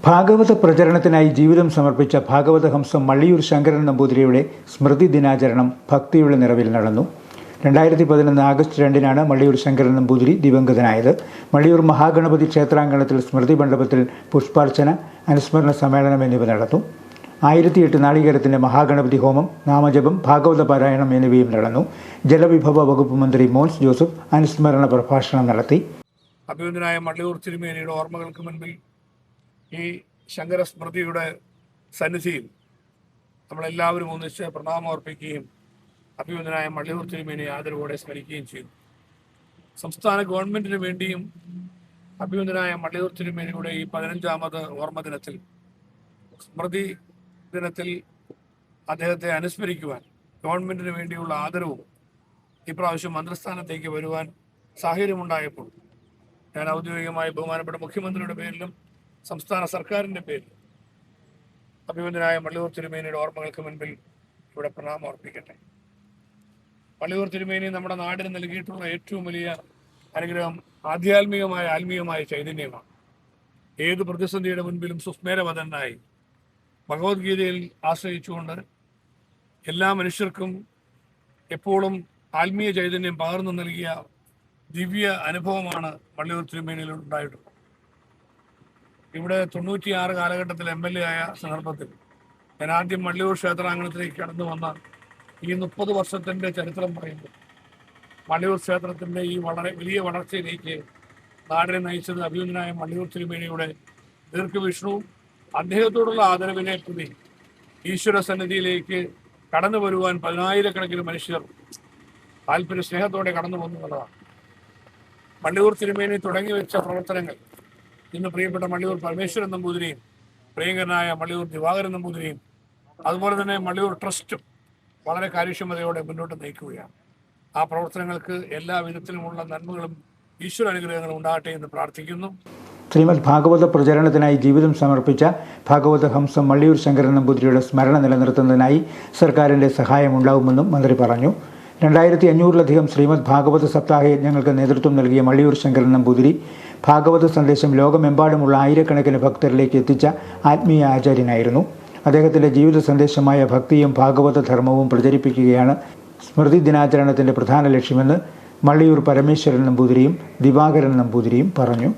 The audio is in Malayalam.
ഭാഗവത പ്രചരണത്തിനായി ജീവിതം സമർപ്പിച്ച ഭാഗവതഹംസം മള്ളിയൂർ ശങ്കരൻ നമ്പൂതിരിയുടെ സ്മൃതി ദിനാചരണം ഭക്തിയുടെ നിറവിൽ നടന്നു. 2011 ആഗസ്റ്റ് 2 മള്ളിയൂർ ശങ്കരൻ നമ്പൂതിരി ദിവംഗതനായത്. മള്ളിയൂർ മഹാഗണപതി ക്ഷേത്രാങ്കണത്തിൽ സ്മൃതി മണ്ഡപത്തിൽ പുഷ്പാർച്ചന, അനുസ്മരണ സമ്മേളനം എന്നിവ നടന്നു. 1008 നാളികേരത്തിൻ്റെ മഹാഗണപതി ഹോമം, നാമജപം, ഭാഗവത പാരായണം എന്നിവയും നടന്നു. ജലവിഭവ വകുപ്പ് മന്ത്രി മോൻസ് ജോസഫ് അനുസ്മരണ പ്രഭാഷണം നടത്തി. അഭിനന്ദനായ മള്ളിയൂർ തിരുമേനിയുടെ ഓർമ്മകൾക്ക് മുൻപിൽ ഈ ശങ്കര സ്മൃതിയുടെ സന്നിധിയിൽ നമ്മളെല്ലാവരും ഒന്നിച്ച് പ്രണാമമർപ്പിക്കുകയും അഭിനന്ദനായ മള്ളിയൂർ തിരുമേനിയെ ആദരവോടെ സ്മരിക്കുകയും ചെയ്തു. സംസ്ഥാന ഗവൺമെന്റിന് വേണ്ടിയും അഭിനന്ദനായ മള്ളിയൂർ തിരുമേനിയുടെ ഈ 15ാമത് ഓർമ്മ ദിനത്തിൽ, സ്മൃതി ദിനത്തിൽ അദ്ദേഹത്തെ അനുസ്മരിക്കുവാൻ ഗവൺമെന്റിന് വേണ്ടിയുള്ള ആദരവും ഇപ്രാവശ്യം മന്ത്രിസ്ഥാനത്തേക്ക് വരുവാൻ സാഹചര്യമുണ്ടായപ്പോൾ ഞാൻ ഔദ്യോഗികമായി ബഹുമാനപ്പെട്ട മുഖ്യമന്ത്രിയുടെ പേരിലും സംസ്ഥാന സർക്കാരിൻ്റെ പേരിൽ അഭിനന്ദനായ മള്ളിയൂർ തിരുമേനിയുടെ ഓർമ്മകൾക്ക് മുൻപിൽ ഇവിടെ പ്രണാമം അർപ്പിക്കട്ടെ. മള്ളിയൂർ തിരുമേനി നമ്മുടെ നാടിന് നൽകിയിട്ടുള്ള ഏറ്റവും വലിയ അനുഗ്രഹം ആത്മീയമായ ചൈതന്യമാണ്. ഏത് പ്രതിസന്ധിയുടെ മുൻപിലും സുസ്മേരവദനായി ഭഗവത്ഗീതയിൽ ആശ്രയിച്ചുകൊണ്ട് എല്ലാ മനുഷ്യർക്കും എപ്പോഴും ആത്മീയ ചൈതന്യം പകർന്നു നൽകിയ ദിവ്യ അനുഭവമാണ് മള്ളിയൂർ തിരുമേനിയിൽ ഉണ്ടായിട്ടുള്ളത്. ഇവിടെ 96 കാലഘട്ടത്തിൽ MLA ആയ സന്ദർഭത്തിൽ ഞാൻ ആദ്യം മള്ളിയൂർ ക്ഷേത്രാങ്കണത്തിലേക്ക് കടന്നു വന്ന ഈ 30 വർഷത്തിൻ്റെ ചരിത്രം പറയുമ്പോൾ മള്ളിയൂർ ക്ഷേത്രത്തിൻ്റെ ഈ വളരെ വലിയ വളർച്ചയിലേക്ക് നാടിനെ നയിച്ചത് അഭിനന്ദനായ മള്ളിയൂർ തിരുമേനിയുടെ ദീർഘവീക്ഷണവും അദ്ദേഹത്തോടുള്ള ആദരവിനെ പ്രതി ഈശ്വര സന്നിധിയിലേക്ക് കടന്നു വരുവാൻ 10,000-കണക്കിന് മനുഷ്യർ താല്പര്യ സ്നേഹത്തോടെ കടന്നു വന്നുള്ളതാണ്. മള്ളിയൂർ തിരുമേനി തുടങ്ങി വെച്ച പ്രവർത്തനങ്ങൾ ഇന്ന് പ്രിയപ്പെട്ട മള്ളിയൂർ പരമേശ്വരൻ നമ്പൂതിരിയും പ്രിയങ്കരനായ മള്ളിയൂർ ദിവാകരൻ നമ്പൂതിരിയും അതുപോലെ തന്നെ മള്ളിയൂർ ട്രസ്റ്റും വളരെ കാര്യക്ഷമതയോടെ മുന്നോട്ട് നയിക്കുകയാണ്. ആ പ്രവർത്തനങ്ങൾക്ക് എല്ലാ വിധത്തിലുമുള്ള നന്മകളും ഈശ്വര അനുഗ്രഹങ്ങളും ഉണ്ടാകട്ടെ എന്ന് പ്രാർത്ഥിക്കുന്നു. ശ്രീമദ് ഭാഗവത പ്രചരണത്തിനായി ജീവിതം സമർപ്പിച്ച ഭാഗവതഹംസം മള്ളിയൂർ ശങ്കരൻ നമ്പൂതിരിയുടെ സ്മരണ നിലനിർത്തുന്നതിനായി സർക്കാരിൻ്റെ സഹായമുണ്ടാകുമെന്നും മന്ത്രി പറഞ്ഞു. 2500-ലധികം ശ്രീമദ് ഭാഗവത സപ്താഹ യജ്ഞങ്ങൾക്ക് നേതൃത്വം നൽകിയ മള്ളിയൂർ ശങ്കരൻ നമ്പൂതിരി ഭാഗവത സന്ദേശം ലോകമെമ്പാടുമുള്ള ആയിരക്കണക്കിന് ഭക്തരിലേക്ക് എത്തിച്ച ആത്മീയ ആചാര്യനായിരുന്നു. അദ്ദേഹത്തിൻ്റെ ജീവിത സന്ദേശമായ ഭക്തിയും ഭാഗവത ധർമ്മവും പ്രചരിപ്പിക്കുകയാണ് സ്മൃതി ദിനാചരണത്തിൻ്റെ പ്രധാന ലക്ഷ്യമെന്ന് മള്ളിയൂർ പരമേശ്വരൻ നമ്പൂതിരിയും ദിവാകരൻ നമ്പൂതിരിയും പറഞ്ഞു.